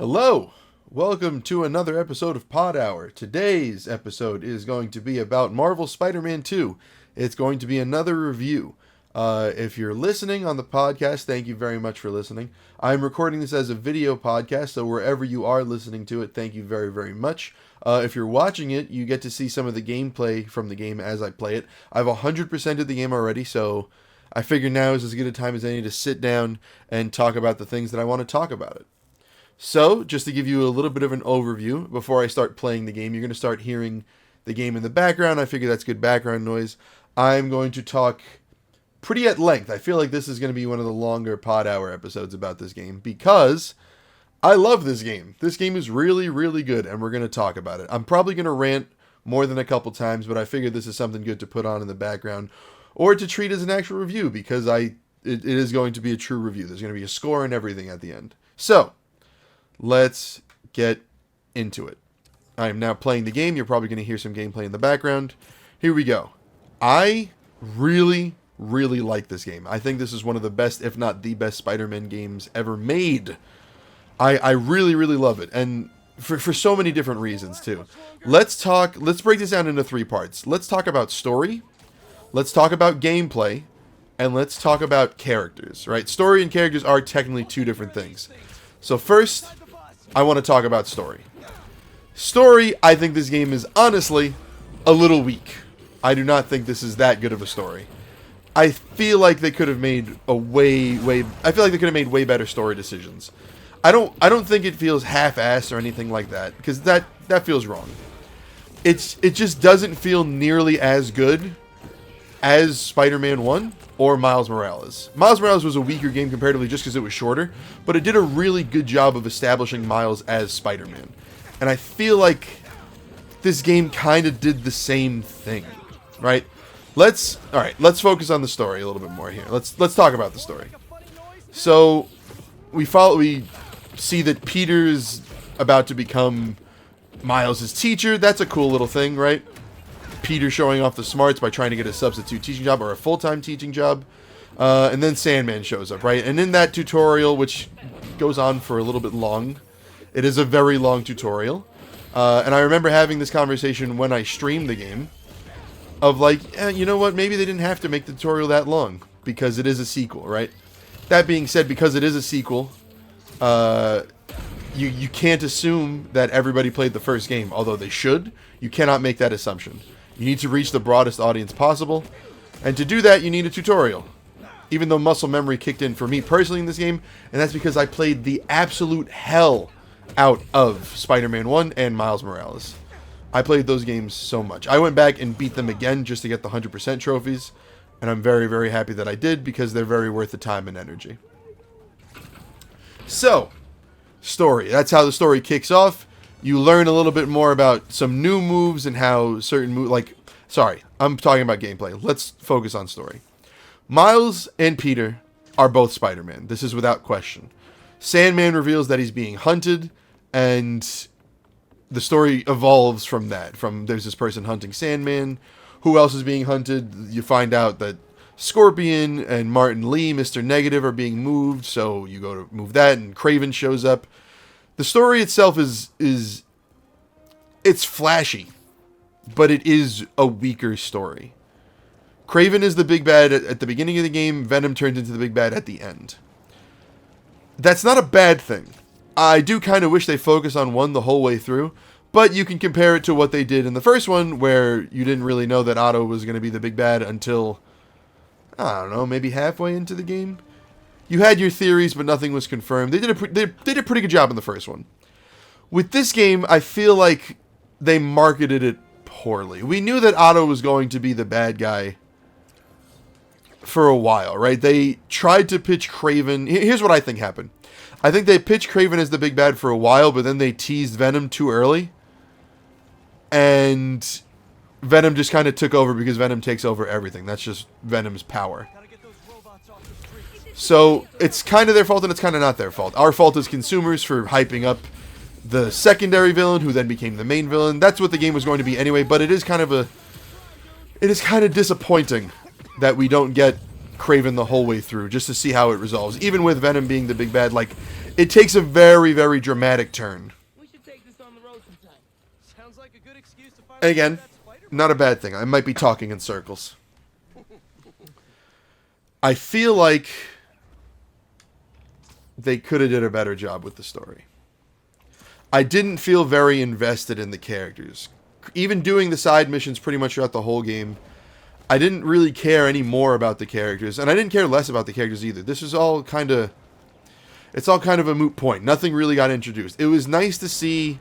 Hello! Welcome to another episode of Pod Hour. Today's episode is going to be about Marvel Spider-Man 2. It's going to be another review. If you're listening on the podcast, thank you very much for listening. I'm recording this as a video podcast, so wherever you are listening to it, thank you very, very much. If you're watching it, you get to see some of the gameplay from the game as I play it. I've 100% of the game already, so I figure now is as good a time as any to sit down and talk about the things that I want to talk about it. So, just to give you a little bit of an overview, before I start playing the game, you're going to start hearing the game in the background. I figure that's good background noise. I'm going to talk pretty at length. I feel like this is going to be one of the longer Pod Hour episodes about this game, because I love this game. This game is really, really good, and we're going to talk about it. I'm probably going to rant more than a couple times, but I figured this is something good to put on in the background, or to treat as an actual review, because it is going to be a true review. There's going to be a score and everything at the end. So, let's get into it. I am now playing the game. You're probably going to hear some gameplay in the background. Here we go. I really, really like this game. I think this is one of the best, if not the best, Spider-Man games ever made. I really, really love it. And for so many different reasons, too. Let's break this down into three parts. Let's talk about story. Let's talk about gameplay. And let's talk about characters, right? Story and characters are technically two different things. So first, I want to talk about story. Story, I think this game is honestly a little weak. I do not think this is that good of a story. I feel like they could have made way better story decisions. I don't think it feels half-assed or anything like that, because that feels wrong. It just doesn't feel nearly as good as Spider-Man 1 or Miles Morales. Miles Morales was a weaker game comparatively just because it was shorter, but it did a really good job of establishing Miles as Spider-Man. And I feel like this game kind of did the same thing, right? Let's focus on the story a little bit more here. Let's talk about the story. So, we see that Peter's about to become Miles' teacher. That's a cool little thing, right? Peter showing off the smarts by trying to get a substitute teaching job or a full-time teaching job. And then Sandman shows up, right? And in that tutorial, which goes on for a little bit long, it is a very long tutorial. And I remember having this conversation when I streamed the game of like, you know what? Maybe they didn't have to make the tutorial that long because it is a sequel, right? That being said, because it is a sequel, you can't assume that everybody played the first game, although they should. You cannot make that assumption. You need to reach the broadest audience possible, and to do that, you need a tutorial. Even though muscle memory kicked in for me personally in this game, and that's because I played the absolute hell out of Spider-Man 1 and Miles Morales. I played those games so much. I went back and beat them again just to get the 100% trophies, and I'm very, very happy that I did, because they're very worth the time and energy. So, story. That's how the story kicks off. You learn a little bit more about some new moves and how certain moves, I'm talking about gameplay. Let's focus on story. Miles and Peter are both Spider-Man. This is without question. Sandman reveals that he's being hunted, and the story evolves from that. There's this person hunting Sandman. Who else is being hunted? You find out that Scorpion and Martin Lee, Mr. Negative, are being moved, so you go to move that, and Kraven shows up. The story itself it's flashy, but it is a weaker story. Kraven is the big bad at the beginning of the game. Venom turns into the big bad at the end. That's not a bad thing. I do kind of wish they focused on one the whole way through, but you can compare it to what they did in the first one, where you didn't really know that Otto was going to be the big bad until, I don't know, maybe halfway into the game. You had your theories, but nothing was confirmed. They did a pretty good job in the first one. With this game, I feel like they marketed it poorly. We knew that Otto was going to be the bad guy for a while, right? They tried to pitch Kraven. Here's what I think happened. I think they pitched Kraven as the big bad for a while, but then they teased Venom too early. And Venom just kind of took over because Venom takes over everything. That's just Venom's power. So, it's kind of their fault and it's kind of not their fault. Our fault as consumers for hyping up the secondary villain, who then became the main villain. That's what the game was going to be anyway, but it is kind of disappointing that we don't get Kraven the whole way through, just to see how it resolves. Even with Venom being the big bad, like, it takes a very, very dramatic turn. We should take this on the road sometime. Sounds like a good excuse to find Again, that spider. not a bad thing. I might be talking in circles. I feel like they could have did a better job with the story. I didn't feel very invested in the characters. Even doing the side missions pretty much throughout the whole game, I didn't really care any more about the characters. And I didn't care less about the characters either. This is all kind of... It's all kind of a moot point. Nothing really got introduced. It was nice to see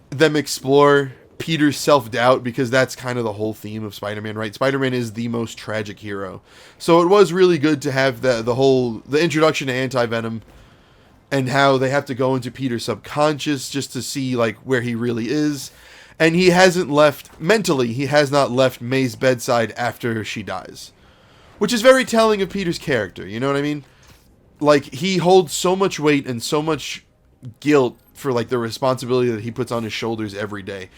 them explore Peter's self-doubt, because that's kind of the whole theme of Spider-Man, right? Spider-Man is the most tragic hero. So it was really good to have the introduction to Anti-Venom and how they have to go into Peter's subconscious just to see like where he really is. And he hasn't left, mentally, he has not left May's bedside after she dies. Which is very telling of Peter's character, you know what I mean? Like, he holds so much weight and so much guilt for like the responsibility that he puts on his shoulders every day.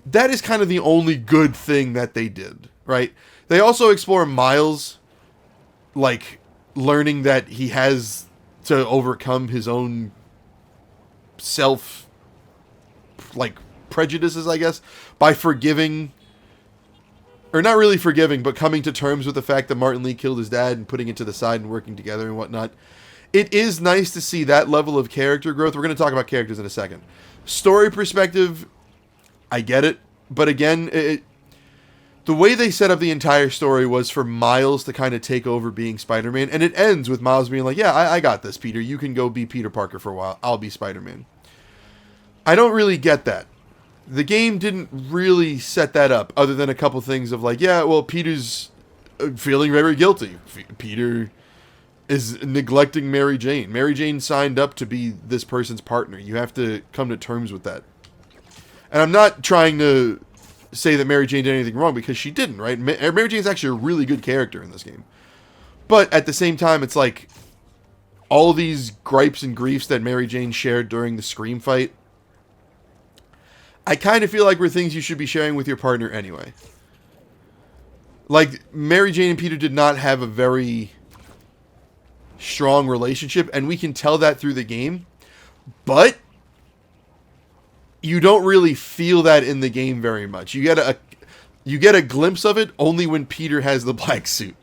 That is kind of the only good thing that they did, right? They also explore Miles, like, learning that he has to overcome his own self, like, prejudices, I guess, by forgiving, or not really forgiving, but coming to terms with the fact that Martin Lee killed his dad and putting it to the side and working together and whatnot. It is nice to see that level of character growth. We're going to talk about characters in a second. Story perspective, I get it, but again, the way they set up the entire story was for Miles to kind of take over being Spider-Man, and it ends with Miles being like, yeah, I got this, Peter. You can go be Peter Parker for a while. I'll be Spider-Man. I don't really get that. The game didn't really set that up, other than a couple things of like, yeah, well, Peter's feeling very guilty. Peter is neglecting Mary Jane. Mary Jane signed up to be this person's partner. You have to come to terms with that. And I'm not trying to say that Mary Jane did anything wrong, because she didn't, right? Mary Jane's actually a really good character in this game. But at the same time, it's like all these gripes and griefs that Mary Jane shared during the Scream fight, I kind of feel like were things you should be sharing with your partner anyway. Like, Mary Jane and Peter did not have a very strong relationship, and we can tell that through the game. But you don't really feel that in the game very much. You get a glimpse of it only when Peter has the black suit.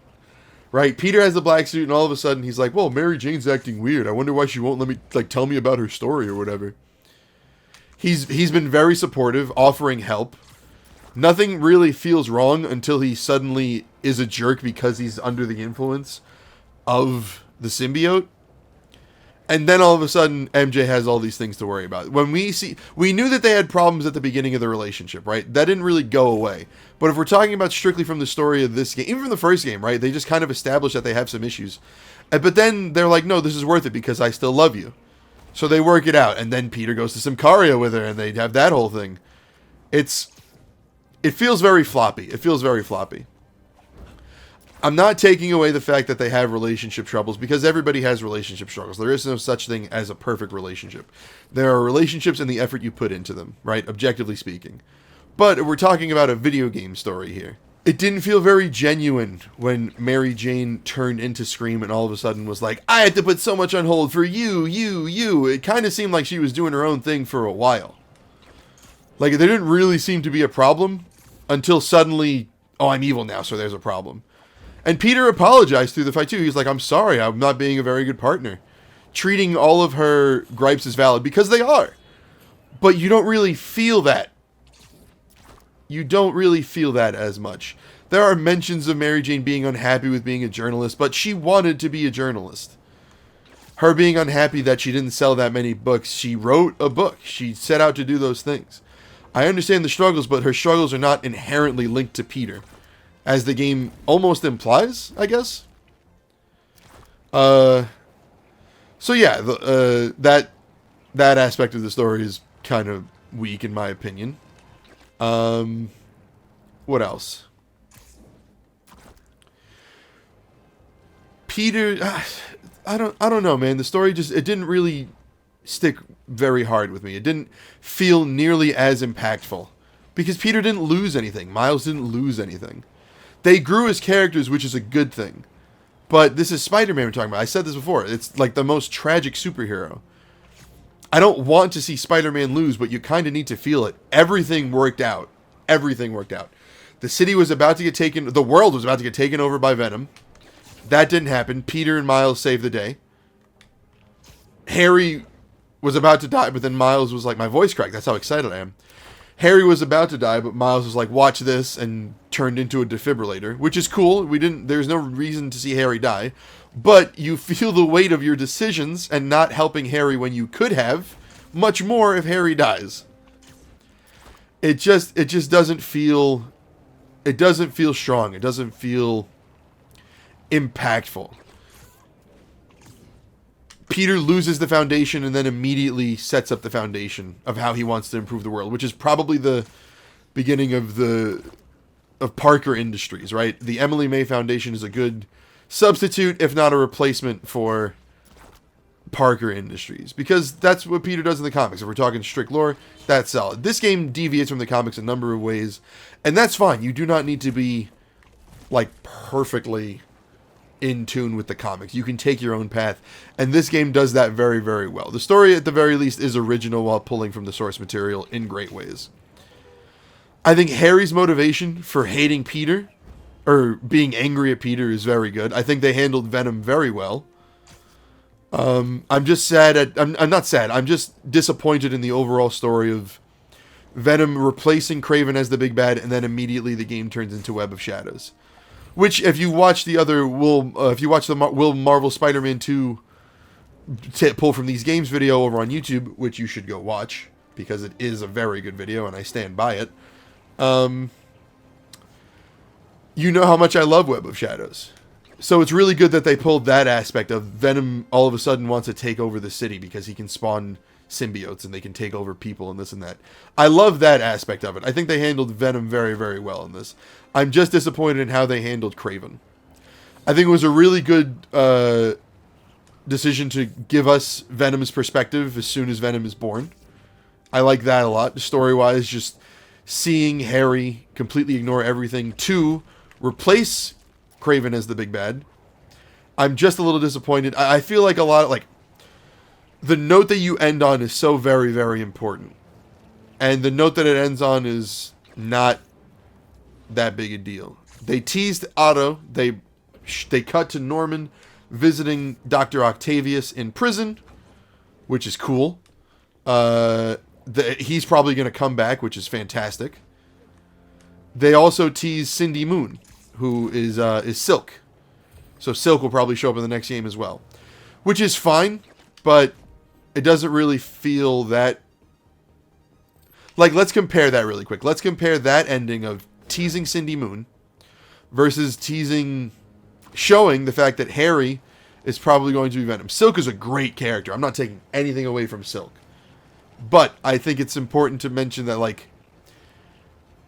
Right? Peter has the black suit, and all of a sudden he's like, well, Mary Jane's acting weird. I wonder why she won't let me, like, tell me about her story or whatever. He's been very supportive, offering help. Nothing really feels wrong until he suddenly is a jerk because he's under the influence of the symbiote. And then all of a sudden, MJ has all these things to worry about. When we knew that they had problems at the beginning of the relationship, right? That didn't really go away. But if we're talking about strictly from the story of this game, even from the first game, right? They just kind of established that they have some issues. But then they're like, no, this is worth it because I still love you. So they work it out. And then Peter goes to Symkaria with her and they have that whole thing. It feels very floppy. It feels very floppy. I'm not taking away the fact that they have relationship troubles, because everybody has relationship struggles. There is no such thing as a perfect relationship. There are relationships and the effort you put into them, right? Objectively speaking. But we're talking about a video game story here. It didn't feel very genuine when Mary Jane turned into Scream and all of a sudden was like, I had to put so much on hold for you. It kind of seemed like she was doing her own thing for a while. Like, there didn't really seem to be a problem until suddenly, oh, I'm evil now, so there's a problem. And Peter apologized through the fight too. He's like, I'm sorry, I'm not being a very good partner. Treating all of her gripes as valid, because they are. But you don't really feel that. You don't really feel that as much. There are mentions of Mary Jane being unhappy with being a journalist, but she wanted to be a journalist. Her being unhappy that she didn't sell that many books. She wrote a book. She set out to do those things. I understand the struggles, but her struggles are not inherently linked to Peter, as the game almost implies, I guess. So yeah, that aspect of the story is kind of weak in my opinion. What else? Peter, I don't know, man. The story it didn't really stick very hard with me. It didn't feel nearly as impactful, because Peter didn't lose anything. Miles didn't lose anything. They grew as characters, which is a good thing. But this is Spider-Man we're talking about. I said this before. It's like the most tragic superhero. I don't want to see Spider-Man lose, but you kind of need to feel it. Everything worked out. Everything worked out. The city was about to get taken... The world was about to get taken over by Venom. That didn't happen. Peter and Miles saved the day. Harry was about to die, but then Miles was like... My voice cracked. That's how excited I am. Harry was about to die, but Miles was like, watch this, and turned into a defibrillator, which is cool. There's no reason to see Harry die, but you feel the weight of your decisions and not helping Harry when you could have, much more if Harry dies. It just doesn't feel, strong. It doesn't feel impactful. Peter loses the foundation and then immediately sets up the foundation of how he wants to improve the world, which is probably the beginning of Parker Industries, right? The Emily May Foundation is a good substitute, if not a replacement, for Parker Industries, because that's what Peter does in the comics. If we're talking strict lore, that's solid. This game deviates from the comics a number of ways, and that's fine. You do not need to be like perfectly in tune with the comics. You can take your own path, and this game does that very, very well. The story, at the very least, is original while pulling from the source material in great ways. I think Harry's motivation for hating Peter, or being angry at Peter, is very good. I think they handled Venom very well. I'm just sad I'm not sad. I'm just disappointed in the overall story of Venom replacing Kraven as the big bad, and then immediately the game turns into Web of Shadows. Which, if you watch the Will Marvel Spider-Man 2 pull from these games video over on YouTube, which you should go watch, because it is a very good video, and I stand by it, you know how much I love Web of Shadows. So it's really good that they pulled that aspect of Venom all of a sudden wants to take over the city because he can spawn symbiotes and they can take over people and this and that. I love that aspect of it. I think they handled Venom very, very well in this. I'm just disappointed in how they handled Kraven. I think it was a really good decision to give us Venom's perspective as soon as Venom is born. I like that a lot. Story-wise, just seeing Harry completely ignore everything to replace Kraven as the big bad. I'm just a little disappointed. I feel like a lot of, like, the note that you end on is so very, very important. And the note that it ends on is not that big a deal. They teased Otto. They cut to Norman visiting Dr. Octavius in prison, which is cool. He's probably going to come back, which is fantastic. They also tease Cindy Moon, who is Silk. So Silk will probably show up in the next game as well, which is fine, but it doesn't really feel that... Like, let's compare that really quick. Let's compare that ending of teasing Cindy Moon versus showing the fact that Harry is probably going to be Venom. Silk is a great character. I'm not taking anything away from Silk. But I think it's important to mention that, like,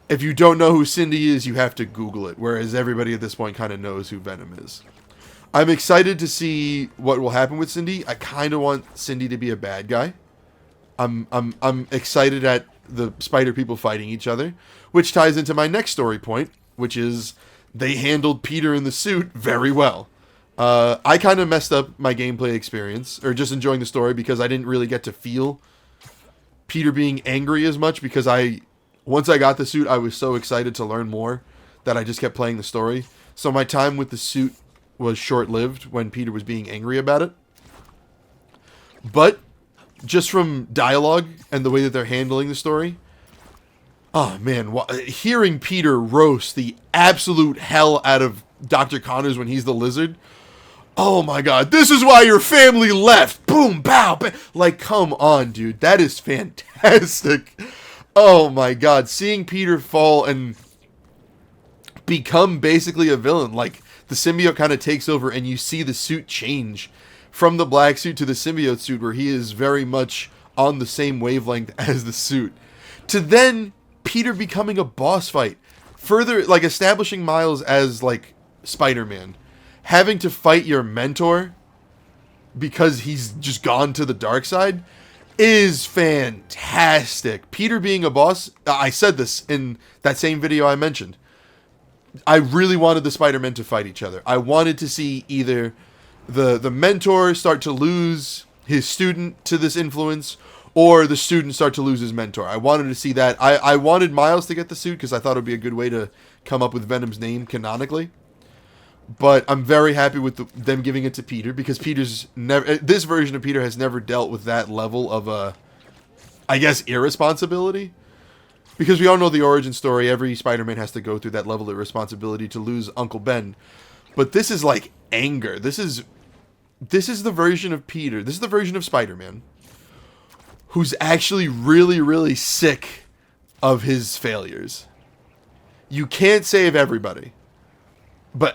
if you don't know who Cindy is, you have to Google it, whereas everybody at this point kind of knows who Venom is. I'm excited to see what will happen with Cindy. I kind of want Cindy to be a bad guy. I'm excited at the spider people fighting each other, which ties into my next story point, which is they handled Peter in the suit very well. I kind of messed up my gameplay experience, or just enjoying the story, because I didn't really get to feel Peter being angry as much, because once I got the suit, I was so excited to learn more that I just kept playing the story. So my time with the suit was short-lived when Peter was being angry about it. But just from dialogue and the way that they're handling the story, oh man, hearing Peter roast the absolute hell out of Dr. Connors when he's the lizard, oh my god, this is why your family left! Boom, pow, bam. Like, come on, dude, that is fantastic. Oh my god, seeing Peter fall and become basically a villain, like the symbiote kind of takes over and you see the suit change from the black suit to the symbiote suit, where he is very much on the same wavelength as the suit, to then Peter becoming a boss fight, further like establishing Miles as like Spider-Man, having to fight your mentor because he's just gone to the dark side, is fantastic. Peter being a boss, I said this in that same video I mentioned. I really wanted the Spider-Men to fight each other. I wanted to see either the mentor start to lose his student to this influence, or the student start to lose his mentor. I wanted to see that. I wanted Miles to get the suit because I thought it would be a good way to come up with Venom's name canonically. But I'm very happy with them giving it to Peter, because this version of Peter has never dealt with that level of, I guess, irresponsibility. Because we all know the origin story. Every Spider-Man has to go through that level of irresponsibility to lose Uncle Ben. But this is like anger. This is the version of Peter. This is the version of Spider-Man who's actually really, really sick of his failures. You can't save everybody.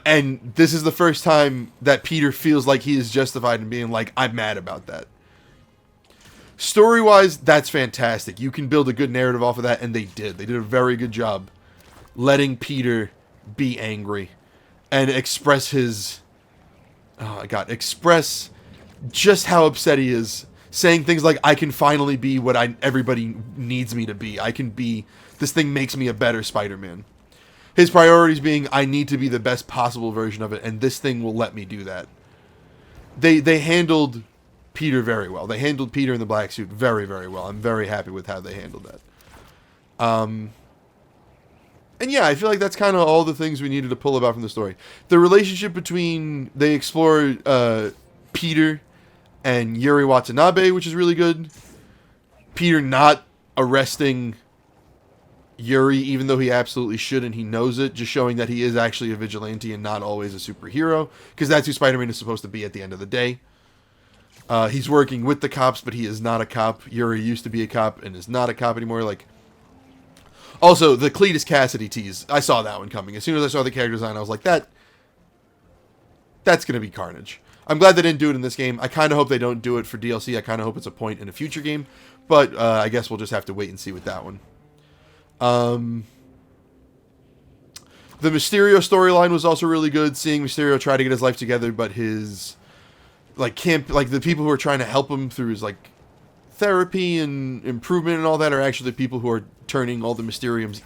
And this is the first time that Peter feels like he is justified in being like, I'm mad about that. Story-wise, that's fantastic. You can build a good narrative off of that, and they did. They did a very good job letting Peter be angry and express express just how upset he is. Saying things like, I can finally be what everybody needs me to be. This thing makes me a better Spider-Man. His priorities being, I need to be the best possible version of it, and this thing will let me do that. They handled Peter very well. They handled Peter in the black suit very, very well. I'm very happy with how they handled that. And yeah, I feel like that's kind of all the things we needed to pull about from the story. The relationship between, they explore Peter and Yuri Watanabe, which is really good. Peter not arresting Yuri, even though he absolutely should and he knows it, just showing that he is actually a vigilante and not always a superhero, because that's who Spider-Man is supposed to be at the end of the day. He's working with the cops, but he is not a cop. Yuri used to be a cop and is not a cop anymore. Also, the Cletus Cassidy tease, I saw that one coming. As soon as I saw the character design, I was like, that's going to be carnage. I'm glad they didn't do it in this game. I kind of hope they don't do it for DLC. I kind of hope it's a point in a future game, but I guess we'll just have to wait and see with that one. The Mysterio storyline was also really good, seeing Mysterio try to get his life together, but his the people who are trying to help him through his therapy and improvement and all that are actually the people who are turning all the Mysteriums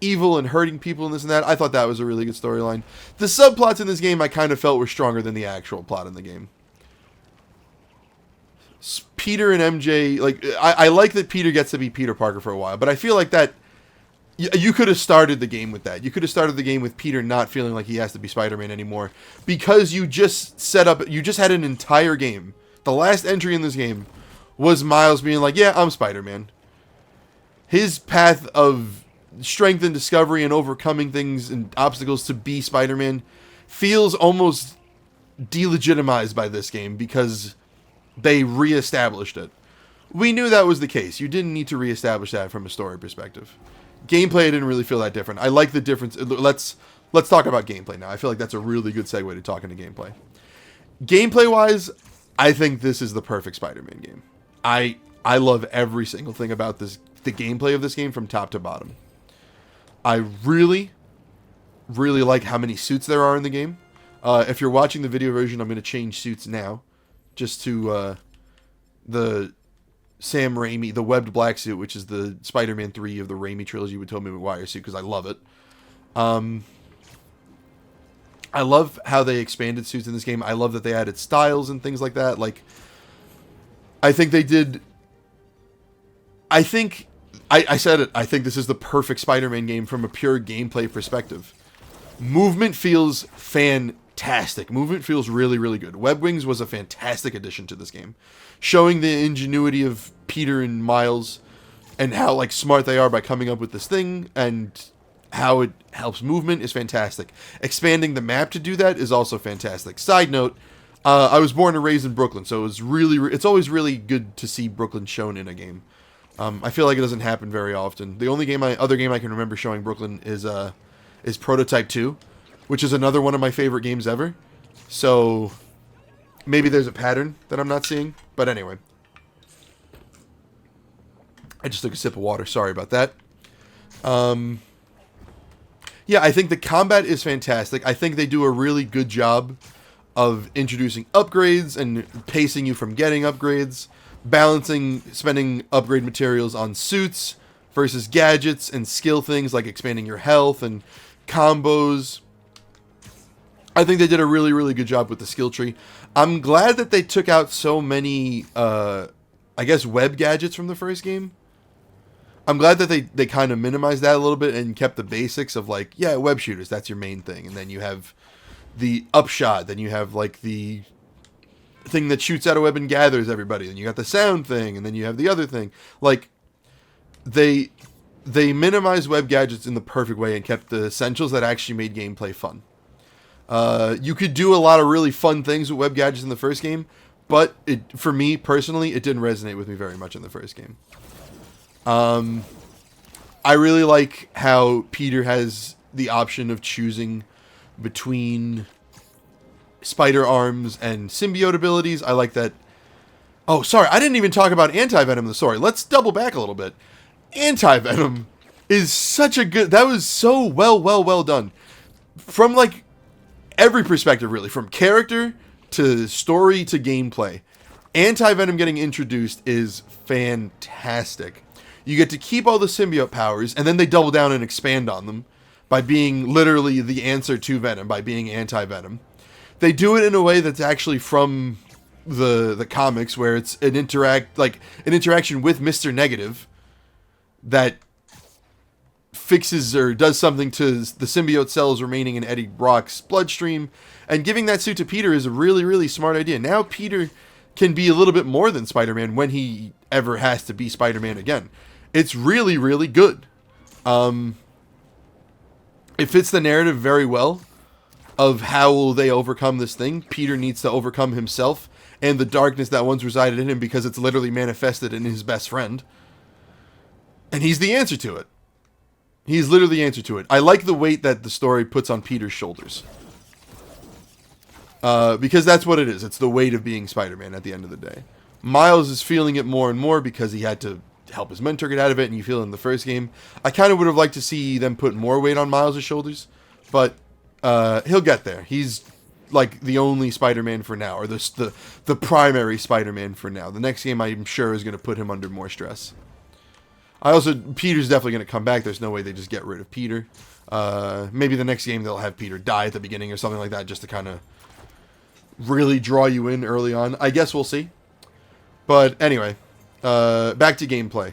evil and hurting people and this and that. I thought that was a really good storyline. The subplots in this game I kind of felt were stronger than the actual plot in the game. Peter and MJ, I like that Peter gets to be Peter Parker for a while, but I feel like that you could have started the game with that. You could have started the game with Peter not feeling like he has to be Spider-Man anymore, because you just had an entire game. The last entry in this game was Miles being like, yeah, I'm Spider-Man. His path of strength and discovery and overcoming things and obstacles to be Spider-Man feels almost delegitimized by this game, because they reestablished it. We knew that was the case. You didn't need to reestablish that from a story perspective. Gameplay, I didn't really feel that different. I like the difference. Let's talk about gameplay now. I feel like that's a really good segue to talking to gameplay. Gameplay-wise, I think this is the perfect Spider-Man game. I love every single thing about the gameplay of this game from top to bottom. I really, really like how many suits there are in the game. If you're watching the video version, I'm going to change suits now, just to the Sam Raimi, the webbed black suit, which is the Spider-Man 3 of the Raimi trilogy with Tobey Maguire suit, because I love it. I love how they expanded suits in this game. I love that they added styles and things like that. I think they did... I said it. I think this is the perfect Spider-Man game from a pure gameplay perspective. Movement feels fantastic. Movement feels really, really good. Web Wings was a fantastic addition to this game, showing the ingenuity of Peter and Miles and how smart they are by coming up with this thing, and how it helps movement is fantastic. Expanding the map to do that is also fantastic. Side note, I was born and raised in Brooklyn, so it's always really good to see Brooklyn shown in a game. I feel like it doesn't happen very often. The only other game I can remember showing Brooklyn is Prototype 2, which is another one of my favorite games ever. So maybe there's a pattern that I'm not seeing. But anyway. I just took a sip of water. Sorry about that. Yeah, I think the combat is fantastic. I think they do a really good job of introducing upgrades and pacing you from getting upgrades. Balancing spending upgrade materials on suits versus gadgets and skill things like expanding your health and combos. I think they did a really, really good job with the skill tree. I'm glad that they took out so many, I guess, web gadgets from the first game. I'm glad that they kind of minimized that a little bit and kept the basics of, like, yeah, web shooters, that's your main thing. And then you have the upshot, then you have, like, the thing that shoots out a web and gathers everybody. Then you got the sound thing, and then you have the other thing. Like, they minimized web gadgets in the perfect way and kept the essentials that actually made gameplay fun. You could do a lot of really fun things with web gadgets in the first game, but for me personally, it didn't resonate with me very much in the first game. I really like how Peter has the option of choosing between spider arms and symbiote abilities. I like that. Oh, sorry, I didn't even talk about Anti-Venom in the story. Let's double back a little bit. Anti-Venom is such a good... That was so well done. From, like, every perspective, really. From character to story to gameplay. Anti-Venom getting introduced is fantastic. You get to keep all the symbiote powers, and then they double down and expand on them by being literally the answer to Venom, by being Anti-Venom. They do it in a way that's actually from the comics, where it's an interaction with Mr. Negative that fixes or does something to the symbiote cells remaining in Eddie Brock's bloodstream, and giving that suit to Peter is a really, really smart idea. Now Peter can be a little bit more than Spider-Man when he ever has to be Spider-Man again. It's really, really good. It fits the narrative very well of how will they overcome this thing. Peter needs to overcome himself and the darkness that once resided in him, because it's literally manifested in his best friend. And he's the answer to it. He's literally the answer to it. I like the weight that the story puts on Peter's shoulders. Because that's what it is. It's the weight of being Spider-Man at the end of the day. Miles is feeling it more and more because he had to help his mentor get out of it, and you feel it in the first game. I kind of would have liked to see them put more weight on Miles' shoulders, but he'll get there. He's like the only Spider-Man for now, or the primary Spider-Man for now. The next game, I'm sure, is going to put him under more stress. Peter's definitely going to come back. There's no way they just get rid of Peter. Maybe the next game they'll have Peter die at the beginning or something like that, just to kind of really draw you in early on. I guess we'll see. But anyway, back to gameplay.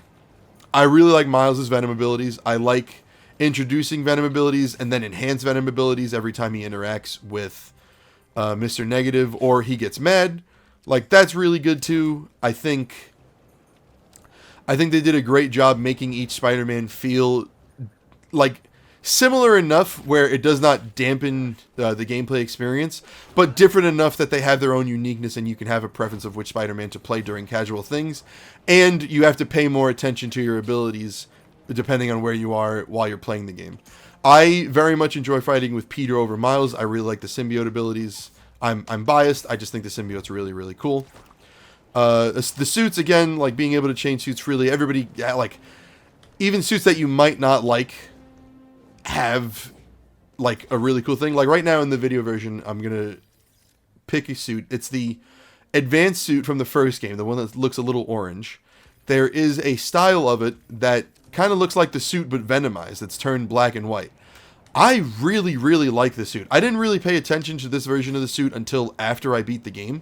I really like Miles' Venom abilities. I like introducing Venom abilities and then enhance Venom abilities every time he interacts with Mr. Negative or he gets mad. Like, that's really good too. I think they did a great job making each Spider-Man feel like similar enough where it does not dampen the gameplay experience, but different enough that they have their own uniqueness and you can have a preference of which Spider-Man to play during casual things. And you have to pay more attention to your abilities depending on where you are while you're playing the game. I very much enjoy fighting with Peter over Miles. I really like the symbiote abilities. I'm biased. I just think the symbiote's really, really cool. The suits, again, like being able to change suits freely. Everybody, like, even suits that you might not like have, like, a really cool thing. Like, right now in the video version, I'm going to pick a suit. It's the advanced suit from the first game, the one that looks a little orange. There is a style of it that kind of looks like the suit but venomized. It's turned black and white. I really, really like the suit. I didn't really pay attention to this version of the suit until after I beat the game.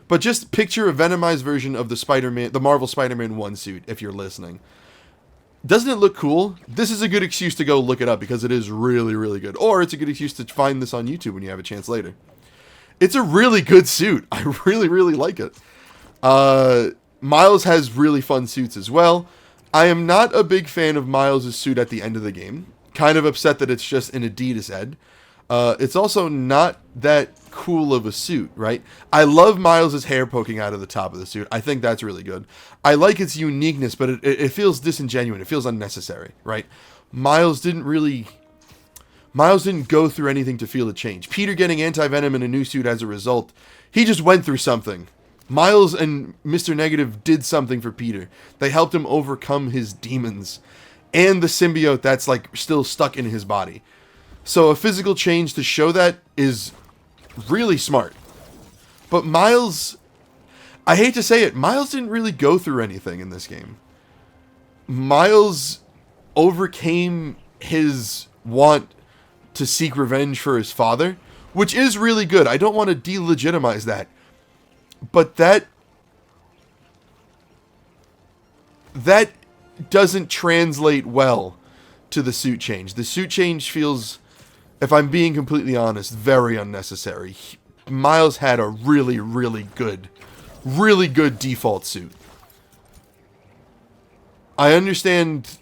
But just picture a venomized version of the Marvel Spider-Man 1 suit, if you're listening. Doesn't it look cool? This is a good excuse to go look it up because it is really, really good. Or it's a good excuse to find this on YouTube when you have a chance later. It's a really good suit. I really, really like it. Miles has really fun suits as well. I am not a big fan of Miles' suit at the end of the game. Kind of upset that it's just an Adidas head. It's also not that cool of a suit, right? I love Miles' hair poking out of the top of the suit. I think that's really good. I like its uniqueness, but it feels disingenuous. It feels unnecessary, right? Miles didn't go through anything to feel a change. Peter getting Anti-Venom in a new suit as a result, he just went through something. Miles and Mr. Negative did something for Peter. They helped him overcome his demons and the symbiote that's, like, still stuck in his body. So a physical change to show that is really smart. But Miles, I hate to say it, Miles didn't really go through anything in this game. Miles overcame his want to seek revenge for his father, which is really good. I don't want to delegitimize that. But that doesn't translate well to the suit change. The suit change feels, if I'm being completely honest, very unnecessary. Miles had a really, really good default suit. I understand.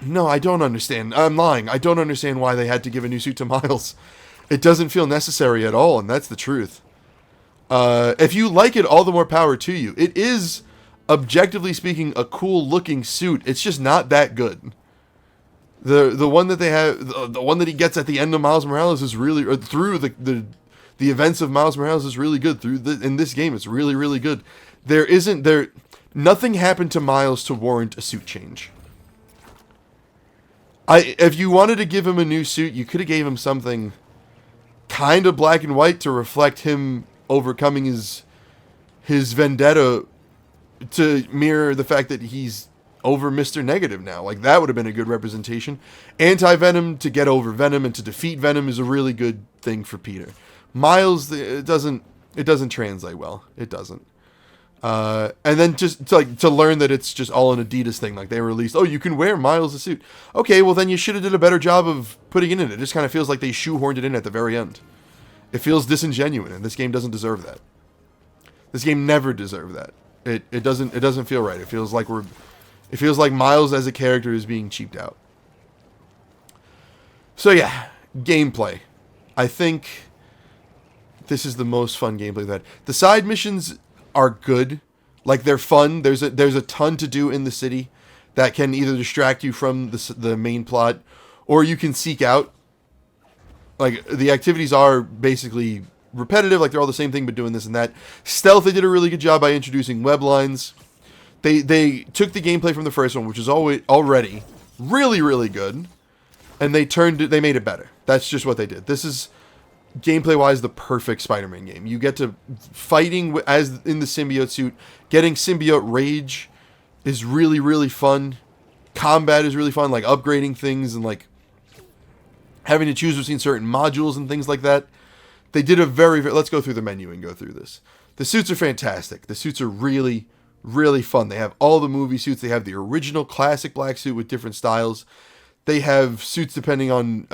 No, I don't understand. I'm lying. I don't understand why they had to give a new suit to Miles. It doesn't feel necessary at all, and that's the truth. If you like it, all the more power to you. It is, objectively speaking, a cool looking suit. It's just not that good. The one that they have, the one that he gets at the end of Miles Morales is really, or through the events of Miles Morales is really good. In this game, it's really, really good. Nothing happened to Miles to warrant a suit change. If you wanted to give him a new suit, you could have gave him something kind of black and white to reflect him overcoming his vendetta, to mirror the fact that he's over Mr. Negative now. Like, that would have been a good representation. Anti-Venom to get over Venom and to defeat Venom is a really good thing for Peter. Miles, it doesn't translate well. It doesn't. And then just to learn that it's just all an Adidas thing. Like, they released, you can wear Miles' suit. Okay, well then you should have did a better job of putting it in. It just kind of feels like they shoehorned it in at the very end. It feels disingenuous, and this game doesn't deserve that. This game never deserved that. It doesn't feel right. It feels like Miles as a character is being cheaped out. So yeah, gameplay. I think this is the most fun gameplay that. The side missions are good. Like, they're fun. There's a ton to do in the city that can either distract you from the main plot, or you can seek out. Like, the activities are basically repetitive, like they're all the same thing but doing this and that. Stealth, they did a really good job by introducing web lines. They took the gameplay from the first one, which is already really, really good, and they made it better. That's just what they did. This is, gameplay-wise, the perfect Spider-Man game. You get to fighting as in the symbiote suit. Getting symbiote rage is really, really fun. Combat is really fun, like upgrading things and like having to choose between certain modules and things like that. They did a very, let's go through the menu and go through this. The suits are fantastic. The suits are really, really fun. They have all the movie suits. They have the original classic black suit with different styles. They have suits depending on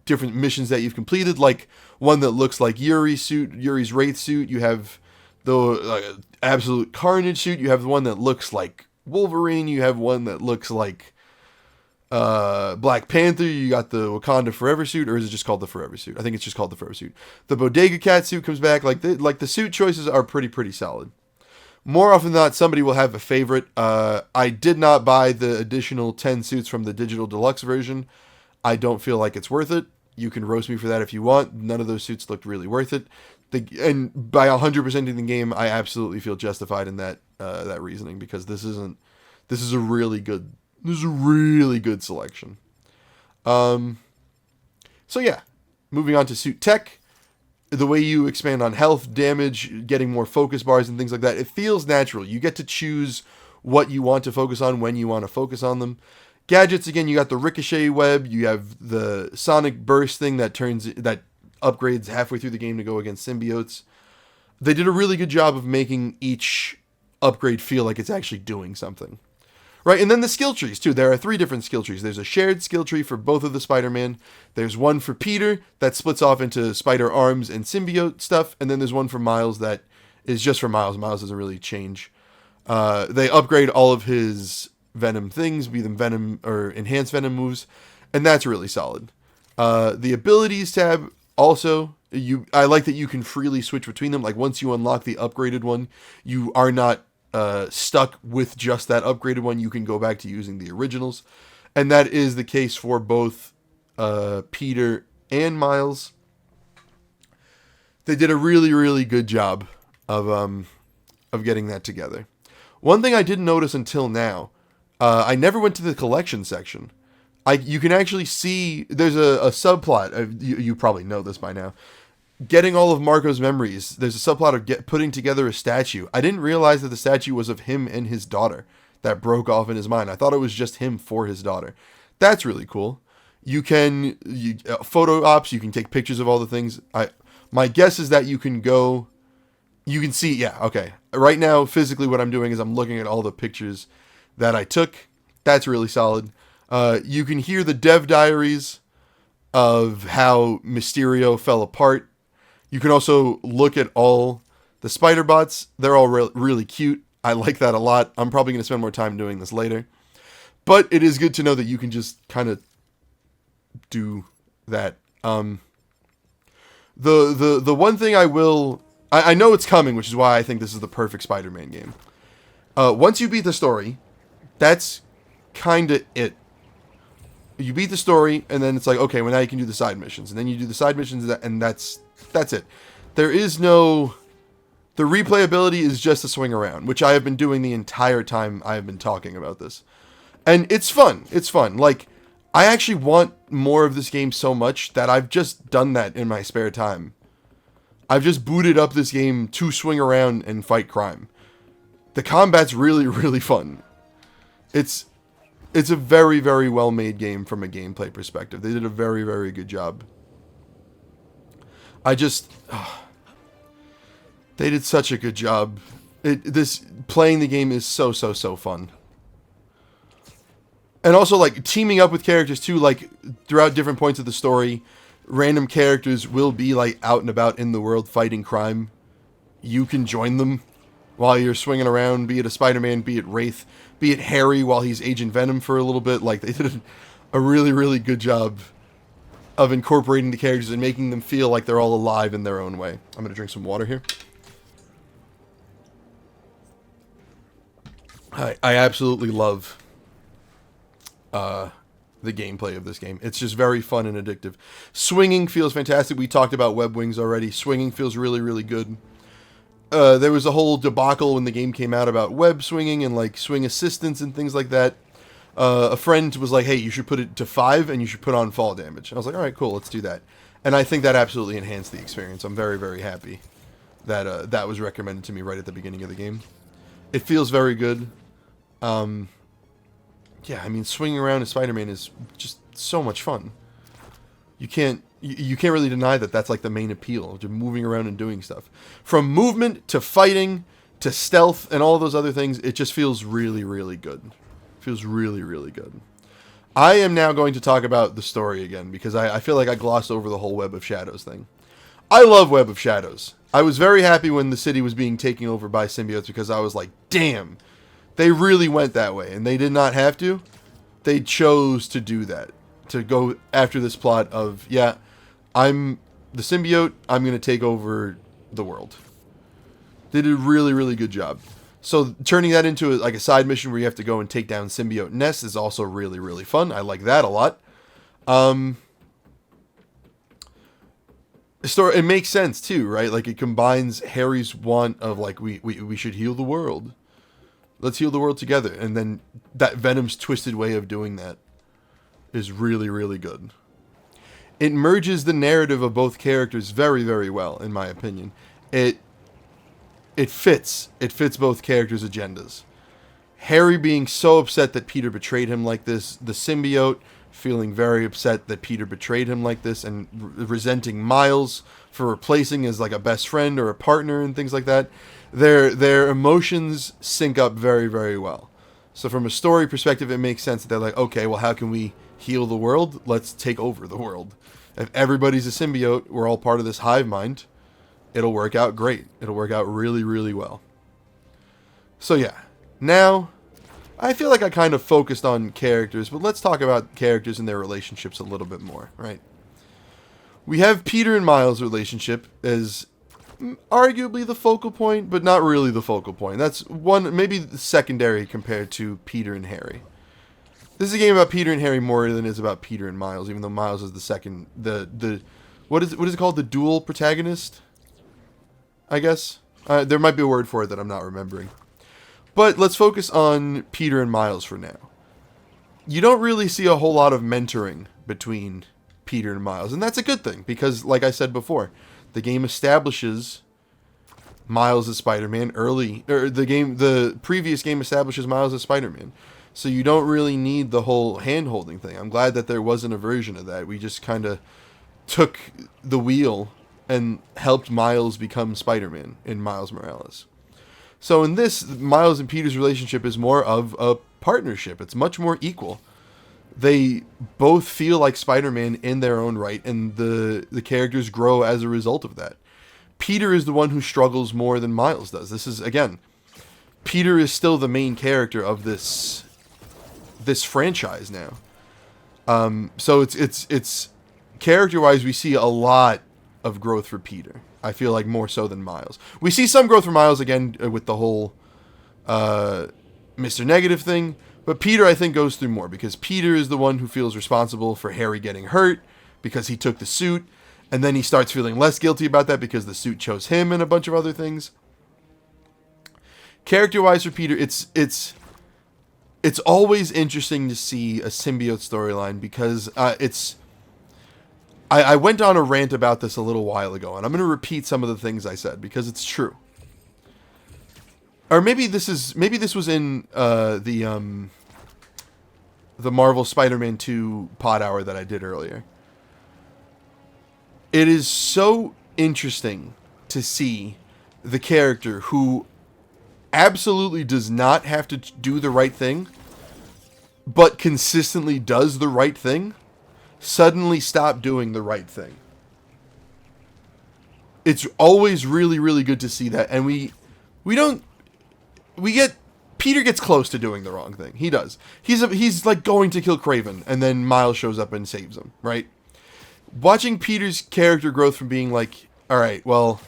different missions that you've completed, like one that looks like Yuri's Wraith suit. You have the Absolute Carnage suit. You have the one that looks like Wolverine. You have one that looks like Black Panther. You got the Wakanda Forever suit, or is it just called the Forever suit? I think it's just called the Forever suit. The Bodega Cat suit comes back. Like the suit choices are pretty solid. More often than not, somebody will have a favorite. I did not buy the additional 10 suits from the digital deluxe version. I don't feel like it's worth it. You can roast me for that if you want. None of those suits looked really worth it. And by 100%ing the game, I absolutely feel justified in that reasoning, because this is a really good selection. So yeah, moving on to suit tech. The way you expand on health, damage, getting more focus bars and things like that, it feels natural. You get to choose what you want to focus on when you want to focus on them. Gadgets, again, you got the ricochet web, you have the sonic burst thing that upgrades halfway through the game to go against symbiotes. They did a really good job of making each upgrade feel like it's actually doing something. Right, and then the skill trees, too. There are 3 different skill trees. There's a shared skill tree for both of the Spider-Man. There's one for Peter that splits off into spider arms and symbiote stuff. And then there's one for Miles that is just for Miles. Miles doesn't really change. They upgrade all of his Venom things, be them Venom or enhanced Venom moves. And that's really solid. The abilities tab also, I like that you can freely switch between them. Like, once you unlock the upgraded one, you are not stuck with just that upgraded one. You can go back to using the originals, and that is the case for both Peter and Miles. They did a really, really good job of getting that together. One thing I didn't notice until now, I never went to the collection section. You can actually see there's a subplot. You probably know this by now. Getting all of Marco's memories, there's a subplot of putting together a statue. I didn't realize that the statue was of him and his daughter that broke off in his mind. I thought it was just him for his daughter. That's really cool. You can photo ops. You can take pictures of all the things. My guess is that you can go. You can see. Yeah. Okay. Right now, physically, what I'm doing is I'm looking at all the pictures that I took. That's really solid. You can hear the dev diaries of how Mysterio fell apart. You can also look at all the spider bots. They're all really cute. I like that a lot. I'm probably going to spend more time doing this later. But it is good to know that you can just kind of do that. The one thing I know it's coming, which is why I think this is the perfect Spider-Man game. Once you beat the story, that's kind of it. You beat the story, and then it's like, okay, well now you can do the side missions, and then you do the side missions, and that's it. There is no. The replayability is just a swing around, which I have been doing the entire time I have been talking about this. And it's fun. It's fun. Like, I actually want more of this game so much that I've just done that in my spare time. I've just booted up this game to swing around and fight crime. The combat's really, really fun. It's a very, very well-made game from a gameplay perspective. They did a very, very good job. They did such a good job. Playing the game is so fun. And also, like, teaming up with characters, too, like, throughout different points of the story, random characters will be, like, out and about in the world fighting crime. You can join them while you're swinging around, be it a Spider-Man, be it Wraith, be it Harry while he's Agent Venom for a little bit. Like, they did a really, really good job of incorporating the characters and making them feel like they're all alive in their own way. I'm going to drink some water here. I absolutely love the gameplay of this game. It's just very fun and addictive. Swinging feels fantastic. We talked about web wings already. Swinging feels really, really good. There was a whole debacle when the game came out about web swinging and like swing assistance and things like that. A friend was like, hey, you should put it to 5 and you should put on fall damage. I was like, all right, cool, let's do that. And I think that absolutely enhanced the experience. I'm very, very happy that that was recommended to me right at the beginning of the game. It feels very good. Yeah, I mean, swinging around as Spider-Man is just so much fun. You can't really deny that that's like the main appeal, just moving around and doing stuff. From movement to fighting to stealth and all those other things, it just feels really, really good. It feels really, really good. I am now going to talk about the story again because I feel like I glossed over the whole Web of Shadows thing. I love Web of Shadows. I was very happy when the city was being taken over by symbiotes because I was like, damn, they really went that way, and they did not have to. They chose to do that, to go after this plot of, yeah, I'm the symbiote, I'm going to take over the world. They did a really, really good job. So turning that into like a side mission where you have to go and take down symbiote nests is also really, really fun. I like that a lot. Story, it makes sense too, right? Like it combines Harry's want of like we should heal the world. Let's heal the world together. And then that Venom's twisted way of doing that is really, really good. It merges the narrative of both characters very, very well, in my opinion. It fits. It fits both characters' agendas. Harry being so upset that Peter betrayed him like this, the symbiote feeling very upset that Peter betrayed him like this, and resenting Miles for replacing as like a best friend or a partner and things like that. Their emotions sync up very, very well. So from a story perspective, it makes sense that they're like, okay, well, how can we heal the world? Let's take over the world. If everybody's a symbiote, we're all part of this hive mind, it'll work out great. It'll work out really, really well. So yeah, now I feel like I kind of focused on characters, but let's talk about characters and their relationships a little bit more, right? We have Peter and Miles' relationship as arguably the focal point, but not really the focal point. That's one, maybe secondary compared to Peter and Harry. This is a game about Peter and Harry more than it is about Peter and Miles, even though Miles is the second, what is it called? The dual protagonist? I guess. There might be a word for it that I'm not remembering. But let's focus on Peter and Miles for now. You don't really see a whole lot of mentoring between Peter and Miles, and that's a good thing, because like I said before, the game establishes Miles as Spider-Man early, or the previous game establishes Miles as Spider-Man. So you don't really need the whole hand-holding thing. I'm glad that there wasn't a version of that. We just kind of took the wheel and helped Miles become Spider-Man in Miles Morales. So in this, Miles and Peter's relationship is more of a partnership. It's much more equal. They both feel like Spider-Man in their own right, and the characters grow as a result of that. Peter is the one who struggles more than Miles does. This is, again, Peter is still the main character of this franchise now. So it's character-wise, we see a lot of growth for Peter. I feel like more so than Miles. We see some growth for Miles, again, with the whole Mr. Negative thing. But Peter, I think, goes through more. Because Peter is the one who feels responsible for Harry getting hurt. Because he took the suit. And then he starts feeling less guilty about that because the suit chose him and a bunch of other things. Character-wise for Peter, it's always interesting to see a symbiote storyline. Because I went on a rant about this a little while ago, and I'm going to repeat some of the things I said because it's true. Or maybe this was in the Marvel Spider-Man 2 pod hour that I did earlier. It is so interesting to see the character who absolutely does not have to do the right thing, but consistently does the right thing, suddenly stop doing the right thing. It's always really, really good to see that. And Peter gets close to doing the wrong thing. He does. He's like going to kill Kraven, and then Miles shows up and saves him, right? Watching Peter's character growth from being like, all right, well,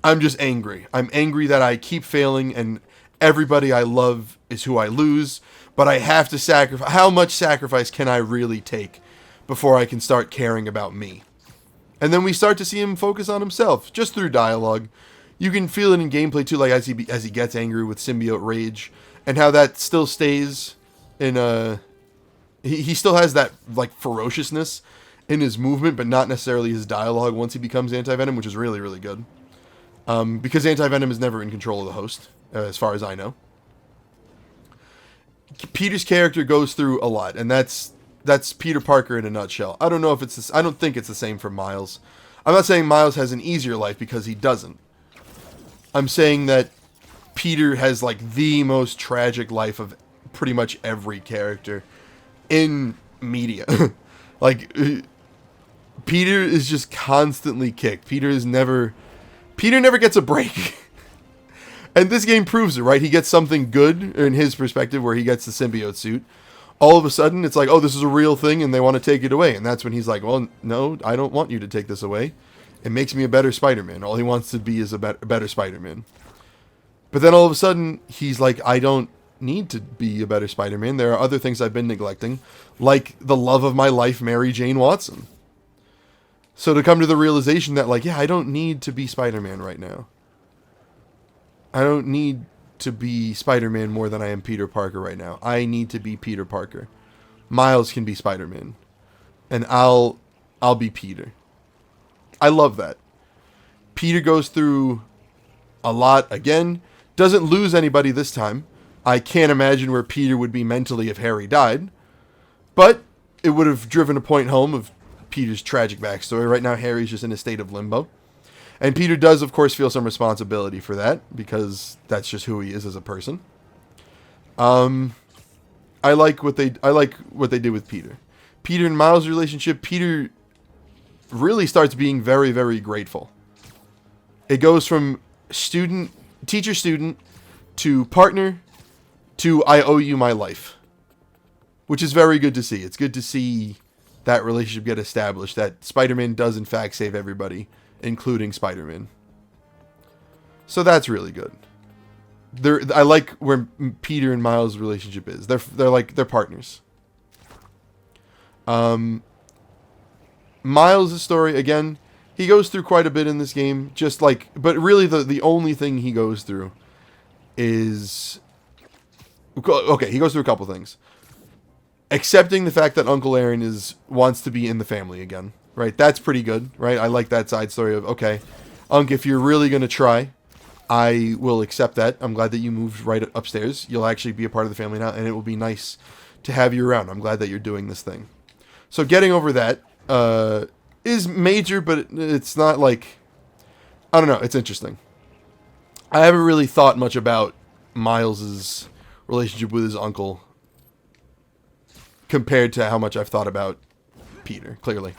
I'm just angry. I'm angry that I keep failing and everybody I love is who I lose, but I have to sacrifice. How much sacrifice can I really take before I can start caring about me? And then we start to see him focus on himself, just through dialogue. You can feel it in gameplay too, like as he gets angry with symbiote rage, and how that still stays in he still has that like ferociousness in his movement, but not necessarily his dialogue once he becomes Anti-Venom, which is really, really good. Because Anti-Venom is never in control of the host, as far as I know. Peter's character goes through a lot, and that's Peter Parker in a nutshell. I don't know if it's this. I don't think it's the same for Miles. I'm not saying Miles has an easier life because he doesn't. I'm saying that Peter has like the most tragic life of pretty much every character in media. Like Peter is just constantly kicked. Peter never gets a break. And this game proves it, right? He gets something good in his perspective where he gets the symbiote suit. All of a sudden, it's like, oh, this is a real thing, and they want to take it away. And that's when he's like, well, no, I don't want you to take this away. It makes me a better Spider-Man. All he wants to be is a better Spider-Man. But then all of a sudden, he's like, I don't need to be a better Spider-Man. There are other things I've been neglecting, like the love of my life, Mary Jane Watson. So to come to the realization that, like, yeah, I don't need to be Spider-Man right now. I don't need to be Spider-Man more than I am Peter Parker right now. I need to be Peter Parker. Miles can be Spider-Man. And I'll be Peter. I love that. Peter goes through a lot again. Doesn't lose anybody this time. I can't imagine where Peter would be mentally if Harry died. But it would have driven a point home of Peter's tragic backstory. Right now, Harry's just in a state of limbo. And Peter does, of course, feel some responsibility for that, because that's just who he is as a person. I like what they did with Peter. Peter and Miles' relationship, Peter really starts being very, very grateful. It goes from teacher-student, to partner, to I owe you my life. Which is very good to see. It's good to see that relationship get established, that Spider-Man does in fact save everybody, including Spider-Man. So that's really good. I like where Peter and Miles' relationship is. They're partners. Miles' story, again, he goes through quite a bit in this game, but really the only thing he goes through is, okay, he goes through a couple things. Accepting the fact that Uncle Aaron wants to be in the family again, right? That's pretty good, right? I like that side story of, okay, Unc, if you're really going to try, I will accept that. I'm glad that you moved right upstairs. You'll actually be a part of the family now, and it will be nice to have you around. I'm glad that you're doing this thing. So getting over that is major, but it's not like... I don't know. It's interesting. I haven't really thought much about Miles's relationship with his uncle compared to how much I've thought about Peter, clearly.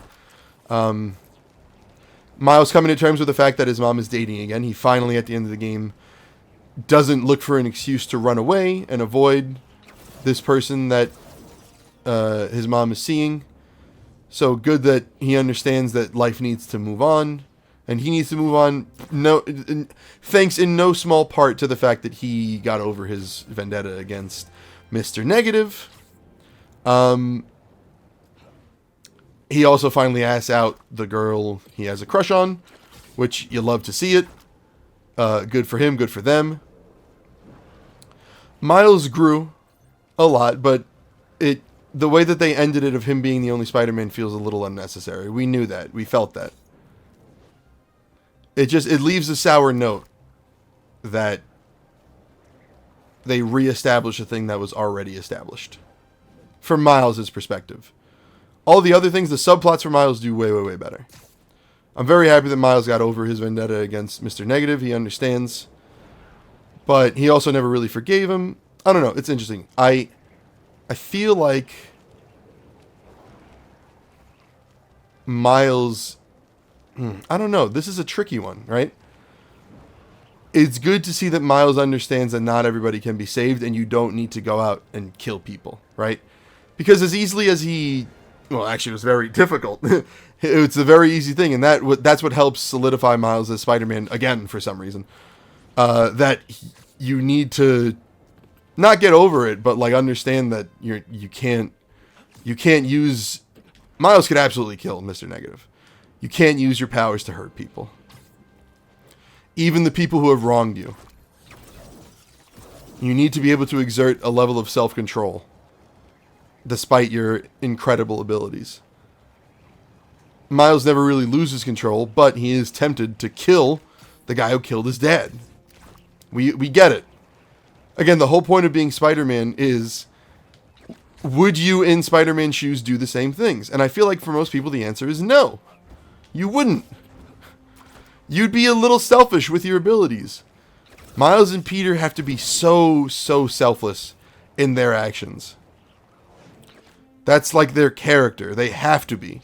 Miles coming to terms with the fact that his mom is dating again. He finally, at the end of the game, doesn't look for an excuse to run away and avoid this person that his mom is seeing. So good that he understands that life needs to move on. And he needs to move on, thanks in no small part to the fact that he got over his vendetta against Mr. Negative. He also finally asks out the girl he has a crush on, which you love to see it. Good for him, good for them. Miles grew a lot, but the way that they ended it of him being the only Spider-Man feels a little unnecessary. We knew that. We felt that. It leaves a sour note that they reestablish a thing that was already established. From Miles' perspective. All the other things, the subplots for Miles do way, way, way better. I'm very happy that Miles got over his vendetta against Mr. Negative. He understands. But he also never really forgave him. I don't know. It's interesting. I feel like Miles... I don't know. This is a tricky one, right? It's good to see that Miles understands that not everybody can be saved and you don't need to go out and kill people, right? Because as easily as he... Well, actually, it was very difficult. It's a very easy thing, and that's what helps solidify Miles as Spider-Man, again, for some reason. That you need to not get over it, but like understand that you can't use... Miles could absolutely kill Mr. Negative. You can't use your powers to hurt people. Even the people who have wronged you. You need to be able to exert a level of self-control. Despite your incredible abilities. Miles never really loses control, but he is tempted to kill the guy who killed his dad. We get it. Again, the whole point of being Spider-Man is... Would you, in Spider-Man's shoes, do the same things? And I feel like for most people the answer is no. You wouldn't. You'd be a little selfish with your abilities. Miles and Peter have to be so selfless in their actions. That's like their character. They have to be.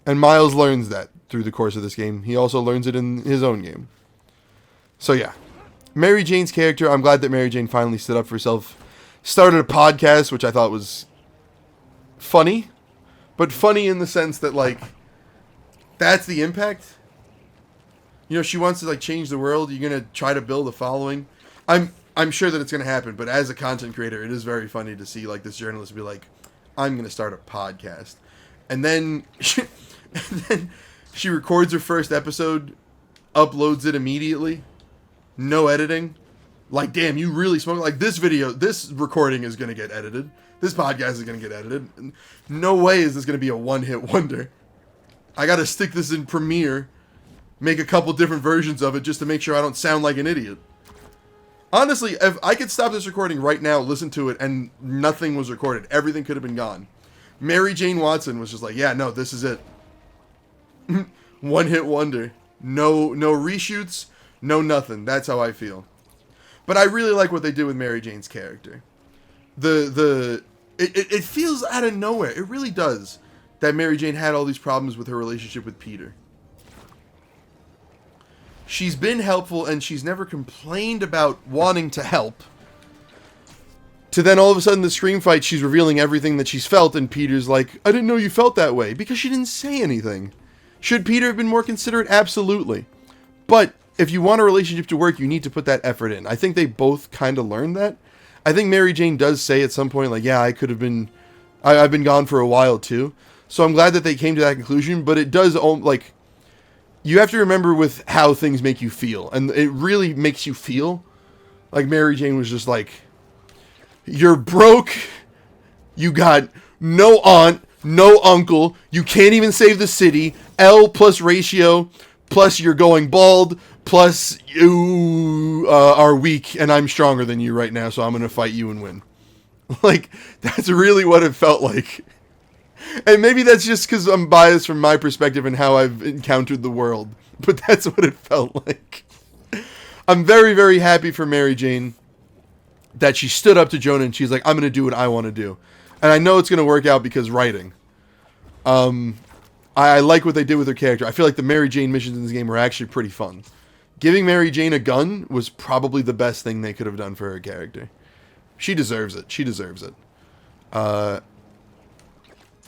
And Miles learns that through the course of this game. He also learns it in his own game. So yeah. Mary Jane's character, I'm glad that Mary Jane finally stood up for herself. Started a podcast, which I thought was funny. But funny in the sense that, like, that's the impact. You know, she wants to, like, change the world. You're going to try to build a following. I'm sure that it's going to happen, but as a content creator, it is very funny to see, like, this journalist be like, I'm going to start a podcast. And then she records her first episode, uploads it immediately, no editing. Like, damn, you really smoke. Like, this recording is going to get edited. This podcast is going to get edited. No way is this going to be a one-hit wonder. I got to stick this in Premiere, make a couple different versions of it just to make sure I don't sound like an idiot. Honestly, if I could stop this recording right now, listen to it, and nothing was recorded, everything could have been gone. Mary Jane Watson was just like, yeah, no, this is it. One-hit wonder. No reshoots, no nothing. That's how I feel. But I really like what they did with Mary Jane's character. It feels out of nowhere. It really does. That Mary Jane had all these problems with her relationship with Peter. She's been helpful and she's never complained about wanting to help. To then all of a sudden the scream fight, she's revealing everything that she's felt and Peter's like, I didn't know you felt that way. Because she didn't say anything. Should Peter have been more considerate? Absolutely. But if you want a relationship to work, you need to put that effort in. I think they both kind of learned that. I think Mary Jane does say at some point, like, yeah, I've been gone for a while too. So I'm glad that they came to that conclusion, but it does, like, you have to remember with how things make you feel. And it really makes you feel like Mary Jane was just like, you're broke, you got no aunt, no uncle, you can't even save the city, L plus ratio, plus you're going bald, Plus, you are weak, and I'm stronger than you right now, so I'm going to fight you and win. Like, that's really what it felt like. And maybe that's just because I'm biased from my perspective and how I've encountered the world. But that's what it felt like. I'm very, very happy for Mary Jane that she stood up to Jonah and she's like, I'm going to do what I want to do. And I know it's going to work out because writing. I like what they did with her character. I feel like the Mary Jane missions in this game were actually pretty fun. Giving Mary Jane a gun was probably the best thing they could have done for her character. She deserves it. She deserves it.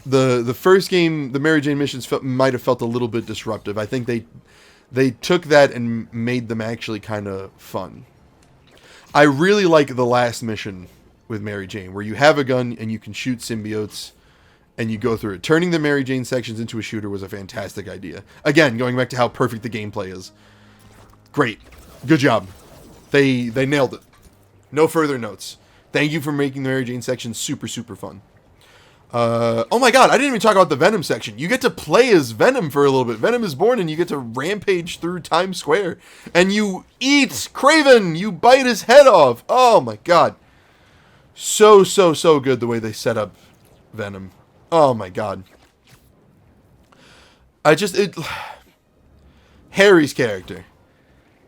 The first game, the Mary Jane missions might have felt a little bit disruptive. I think they took that and made them actually kind of fun. I really like the last mission with Mary Jane, where you have a gun and you can shoot symbiotes, and you go through it. Turning the Mary Jane sections into a shooter was a fantastic idea. Again, going back to how perfect the gameplay is. Great. Good job. They nailed it. No further notes. Thank you for making the Mary Jane section super, super fun. Oh my god, I didn't even talk about the Venom section. You get to play as Venom for a little bit. Venom is born and you get to rampage through Times Square. And you eat Kraven! You bite his head off! Oh my god. So, so, so good the way they set up Venom. Oh my god. Harry's character.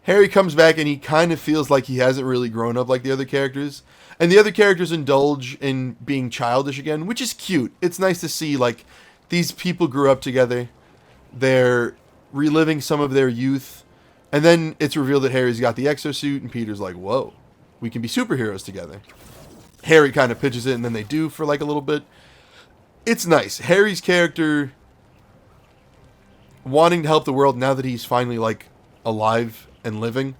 Harry comes back and he kind of feels like he hasn't really grown up like the other characters. And the other characters indulge in being childish again, which is cute. It's nice to see, like, these people grew up together. They're reliving some of their youth. And then it's revealed that Harry's got the exosuit, and Peter's like, whoa, we can be superheroes together. Harry kind of pitches it, and then they do for, like, a little bit. It's nice. Harry's character wanting to help the world now that he's finally, like, alive and living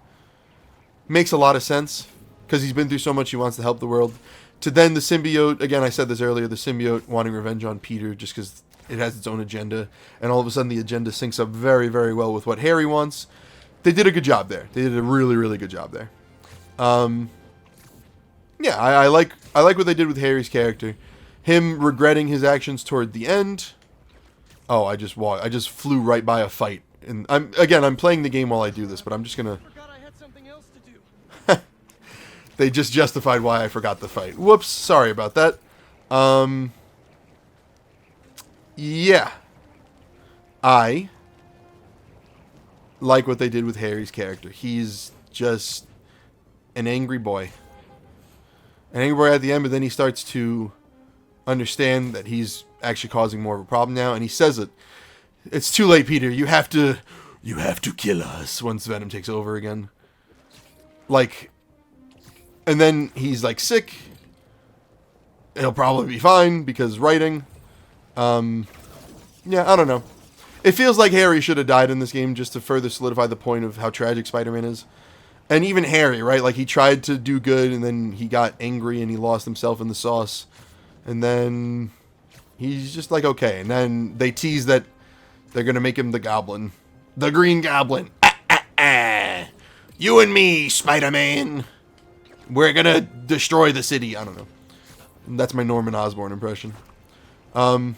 makes a lot of sense. Because he's been through so much, he wants to help the world. To then the symbiote, again, I said this earlier, the symbiote wanting revenge on Peter just because it has its own agenda. And all of a sudden the agenda syncs up very, very well with what Harry wants. They did a good job there. They did a really, really good job there. Yeah, I like what they did with Harry's character. Him regretting his actions toward the end. Oh, I just flew right by a fight. And I'm playing the game while I do this, but I'm just going to... They just justified why I forgot the fight. Whoops, sorry about that. Yeah. I like what they did with Harry's character. He's just an angry boy. An angry boy at the end, but then he starts to understand that he's actually causing more of a problem now, and he says it. It's too late, Peter. You have to kill us once Venom takes over again. Like... And then he's, like, sick. He'll probably be fine because writing. Yeah, I don't know. It feels like Harry should have died in this game just to further solidify the point of how tragic Spider-Man is. And even Harry, right? Like, he tried to do good, and then he got angry, and he lost himself in the sauce. And then he's just like, okay. And then they tease that they're going to make him the Goblin. The Green Goblin. You and me, Spider-Man. We're gonna destroy the city. I don't know. That's my Norman Osborn impression. Yeah,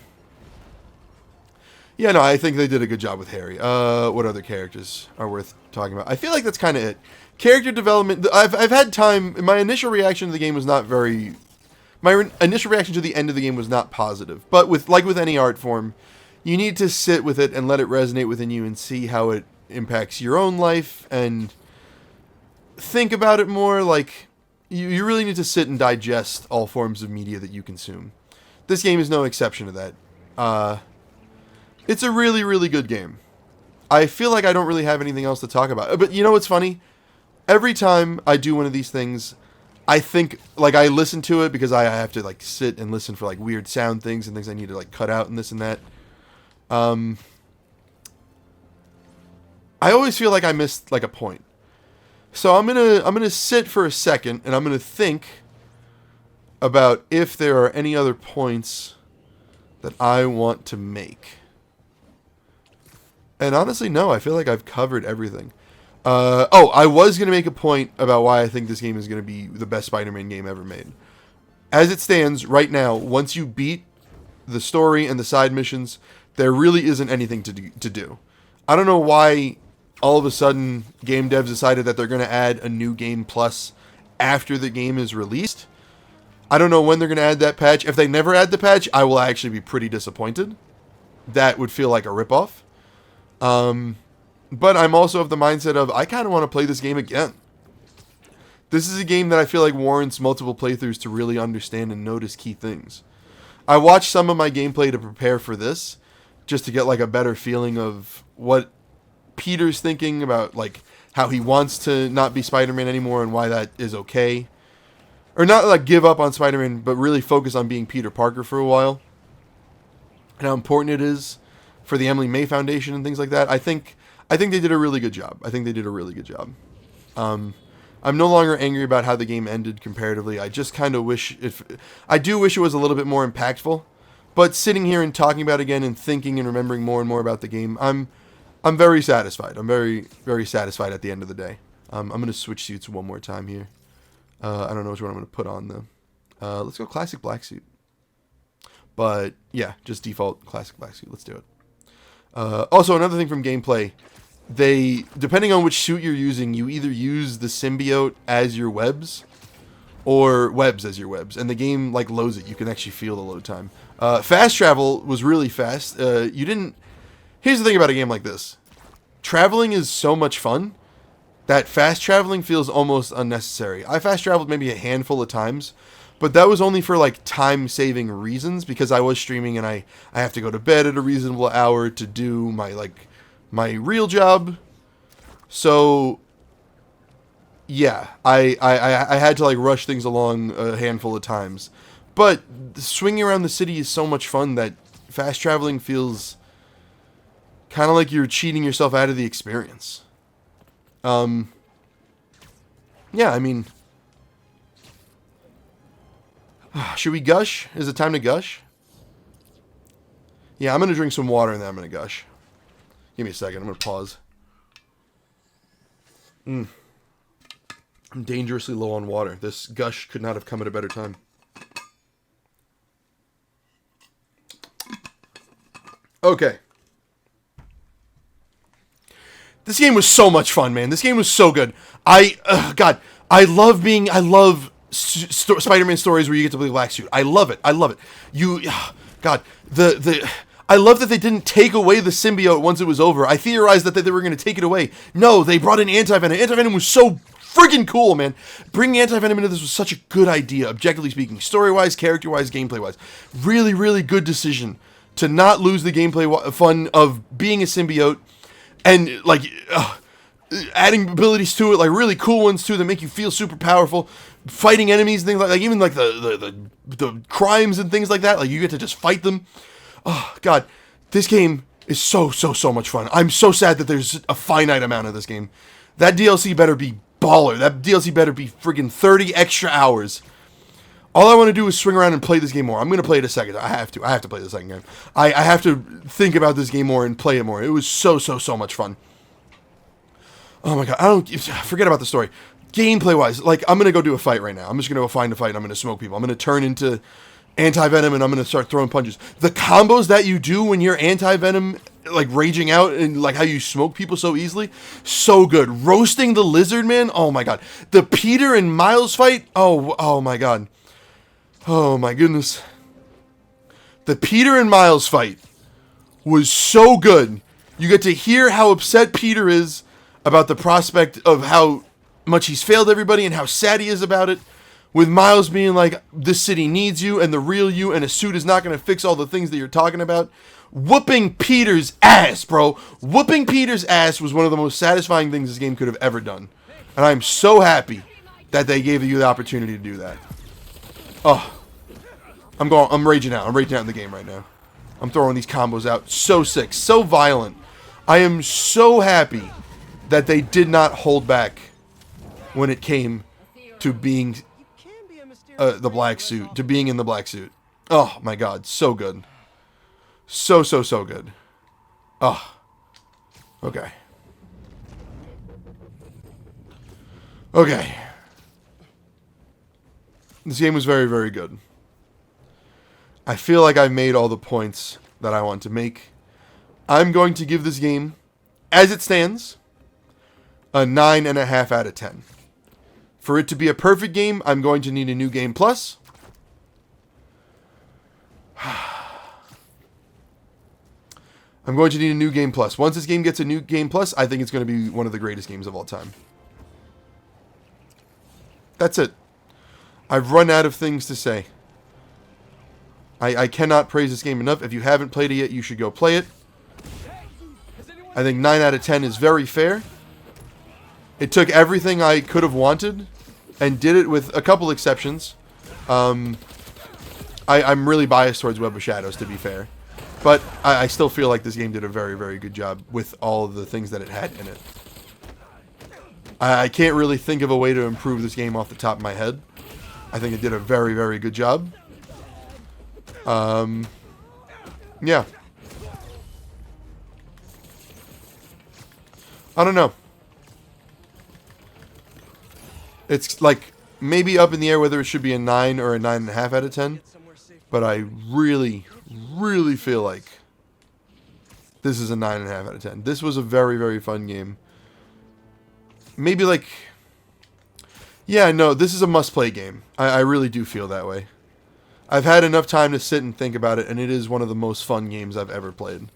no, I think they did a good job with Harry. What other characters are worth talking about? I feel like that's kind of it. Character development. I've had time. My initial reaction to the game was not very... My initial reaction to the end of the game was not positive. But with any art form, you need to sit with it and let it resonate within you and see how it impacts your own life and think about it more. Like... You really need to sit and digest all forms of media that you consume. This game is no exception to that. It's a really, really good game. I feel like I don't really have anything else to talk about. But you know what's funny? Every time I do one of these things, I think, like, I listen to it because I have to, like, sit and listen for, like, weird sound things and things I need to, like, cut out and this and that. I always feel like I missed, like, a point. So I'm gonna sit for a second and I'm gonna think about if there are any other points that I want to make. And honestly, no, I feel like I've covered everything. I was gonna make a point about why I think this game is gonna be the best Spider-Man game ever made. As it stands right now, once you beat the story and the side missions, there really isn't anything to do. I don't know why all of a sudden game devs decided that they're going to add a new game plus after the game is released. I don't know when they're going to add that patch. If they never add the patch, I will actually be pretty disappointed. That would feel like a ripoff. But I'm also of the mindset of, I kind of want to play this game again. This is a game that I feel like warrants multiple playthroughs to really understand and notice key things. I watched some of my gameplay to prepare for this, just to get like a better feeling of what Peter's thinking about, like how he wants to not be Spider-Man anymore and why that is okay. Or not like give up on Spider-Man, but really focus on being Peter Parker for a while. And how important it is for the Emily May Foundation and things like that. I think they did a really good job. I'm no longer angry about how the game ended comparatively. I just kind of wish I do wish it was a little bit more impactful. But sitting here and talking about it again and thinking and remembering more and more about the game, I'm very satisfied. I'm very, very satisfied at the end of the day. I'm going to switch suits one more time here. I don't know which one I'm going to put on though. Let's go classic black suit. But yeah, just default classic black suit. Let's do it. Also, another thing from gameplay, depending on which suit you're using, you either use the symbiote as your webs or webs as your webs, and the game like loads it. You can actually feel the load time. Fast travel was really fast. Here's the thing about a game like this. Traveling is so much fun that fast traveling feels almost unnecessary. I fast traveled maybe a handful of times, but that was only for like time-saving reasons, because I was streaming and I have to go to bed at a reasonable hour to do my real job. So yeah, I had to like rush things along a handful of times. But swinging around the city is so much fun that fast traveling feels kind of like you're cheating yourself out of the experience. Yeah, I mean, should we gush? Is it time to gush? Yeah, I'm going to drink some water and then I'm going to gush. Give me a second. I'm going to pause. I'm dangerously low on water. This gush could not have come at a better time. Okay. This game was so much fun, man. This game was so good. God, I love Spider-Man stories where you get to play black suit. I love it. I love it. God, I love that they didn't take away the symbiote once it was over. I theorized that they were going to take it away. No, they brought in Anti-Venom. Anti-Venom was so friggin' cool, man. Bringing Anti-Venom into this was such a good idea, objectively speaking. Story-wise, character-wise, gameplay-wise. Really, really good decision to not lose the gameplay fun of being a symbiote and, like, adding abilities to it, like really cool ones too that make you feel super powerful, fighting enemies, things like even like the crimes and things like that. Like you get to just fight them. Oh God, this game is so much fun. I'm so sad that there's a finite amount of this game. That DLC better be baller. That DLC better be friggin' 30 extra hours. All I want to do is swing around and play this game more. I'm going to play it a second. I have to play the second game. I have to think about this game more and play it more. It was so much fun. Oh my God, forget about the story. Gameplay-wise, like, I'm going to go do a fight right now. I'm just going to go find a fight and I'm going to smoke people. I'm going to turn into Anti-Venom and I'm going to start throwing punches. The combos that you do when you're Anti-Venom, like, raging out and, like, how you smoke people so easily, so good. Roasting the lizard, man, oh my God. The Peter and Miles fight, oh my God. Oh my goodness. The Peter and Miles fight was so good. You get to hear how upset Peter is about the prospect of how much he's failed everybody and how sad he is about it. With Miles being like, this city needs you and the real you and a suit is not going to fix all the things that you're talking about. Whooping Peter's ass, bro. Whooping Peter's ass was one of the most satisfying things this game could have ever done. And I'm so happy that they gave you the opportunity to do that. Oh, I'm raging out. I'm raging out in the game right now. I'm throwing these combos out. So sick. So violent. I am so happy that they did not hold back when it came to being the black suit. To being in the black suit. Oh, my God. So good. So good. Oh. Okay. Okay. This game was very, very good. I feel like I've made all the points that I want to make. I'm going to give this game, as it stands, a 9.5 out of 10. For it to be a perfect game, I'm going to need a new game plus. I'm going to need a new game plus. Once this game gets a new game plus, I think it's going to be one of the greatest games of all time. That's it. I've run out of things to say. I cannot praise this game enough. If you haven't played it yet, you should go play it. I think 9 out of 10 is very fair. It took everything I could have wanted and did it with a couple exceptions. I'm really biased towards Web of Shadows, to be fair. But I still feel like this game did a very, very good job with all of the things that it had in it. I can't really think of a way to improve this game off the top of my head. I think it did a very, very good job. Yeah. I don't know. It's like maybe up in the air whether it should be a 9 or a 9.5 out of 10. But I really, really feel like this is a 9.5 out of 10. This was a very, very fun game. Maybe like... Yeah, no, this is a must-play game. I really do feel that way. I've had enough time to sit and think about it, and it is one of the most fun games I've ever played.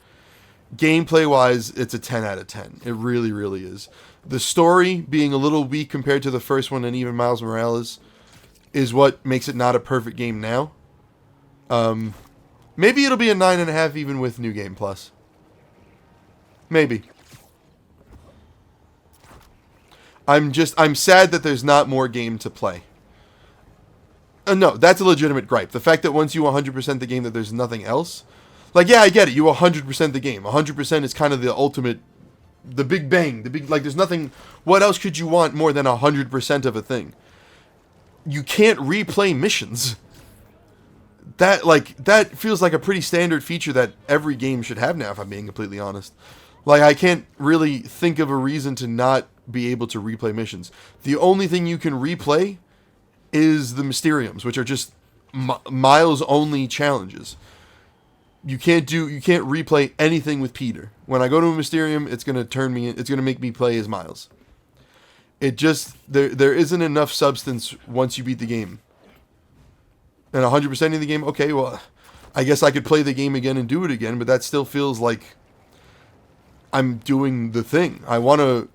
Gameplay-wise, it's a 10 out of 10. It really, really is. The story being a little weak compared to the first one and even Miles Morales is what makes it not a perfect game now. Maybe it'll be a 9.5 even with New Game Plus. Maybe. I'm sad that there's not more game to play. No, that's a legitimate gripe. The fact that once you 100% the game that there's nothing else. Like, yeah, I get it. You 100% the game. 100% is kind of the ultimate, the big bang. Like, there's nothing, what else could you want more than 100% of a thing? You can't replay missions. That feels like a pretty standard feature that every game should have now, if I'm being completely honest. Like, I can't really think of a reason to not be able to replay missions. The only thing you can replay is the Mysteriums, which are just Miles-only challenges. You can't replay anything with Peter. When I go to a Mysterium, it's gonna make me play as Miles. It just, there isn't enough substance once you beat the game. And 100% of the game, okay, well, I guess I could play the game again and do it again, but that still feels like I'm doing the thing. I want to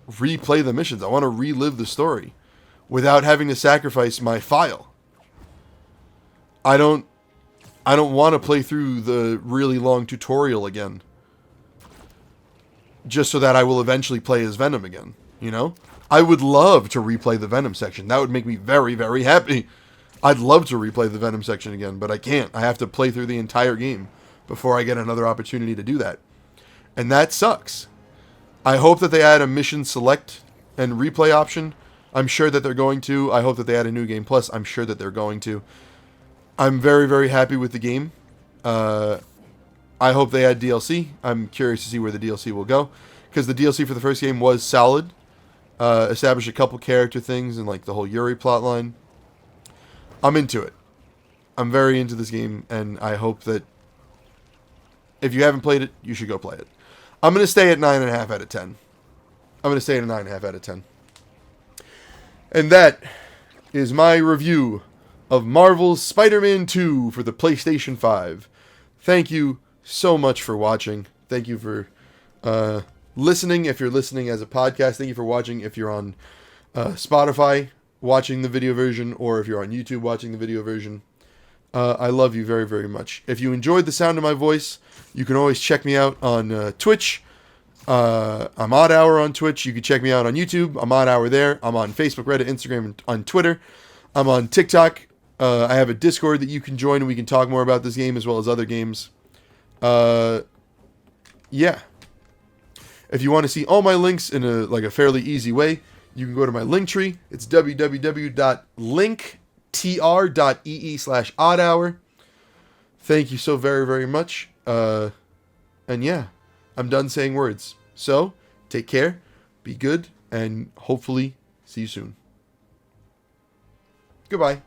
replay the missions. I want to relive the story without having to sacrifice my file. I don't want to play through the really long tutorial again just so that I will eventually play as Venom again, you know? I would love to replay the Venom section. That would make me very, very happy. I'd love to replay the Venom section again, but I can't. I have to play through the entire game before I get another opportunity to do that. And that sucks. I hope that they add a mission select and replay option. I'm sure that they're going to. I hope that they add a new game plus. I'm sure that they're going to. I'm very, very happy with the game. I hope they add DLC. I'm curious to see where the DLC will go, because the DLC for the first game was solid. Established a couple character things and like the whole Yuri plotline. I'm into it. I'm very into this game, and I hope that if you haven't played it, you should go play it. I'm going to stay at 9.5 out of 10. I'm going to stay at a 9.5 out of 10. And that is my review of Marvel's Spider-Man 2 for the PlayStation 5. Thank you so much for watching. Thank you for listening if you're listening as a podcast. Thank you for watching if you're on Spotify watching the video version, or if you're on YouTube watching the video version. I love you very, very much. If you enjoyed the sound of my voice, you can always check me out on Twitch. I'm OddHour on Twitch. You can check me out on YouTube. I'm OddHour there. I'm on Facebook, Reddit, Instagram, and on Twitter. I'm on TikTok. I have a Discord that you can join, and we can talk more about this game as well as other games. Yeah. If you want to see all my links in a fairly easy way, you can go to my link tree. It's www.linktr.ee/OddHour. Thank you so very, very much. And yeah, I'm done saying words. So, take care, be good, and hopefully see you soon. Goodbye.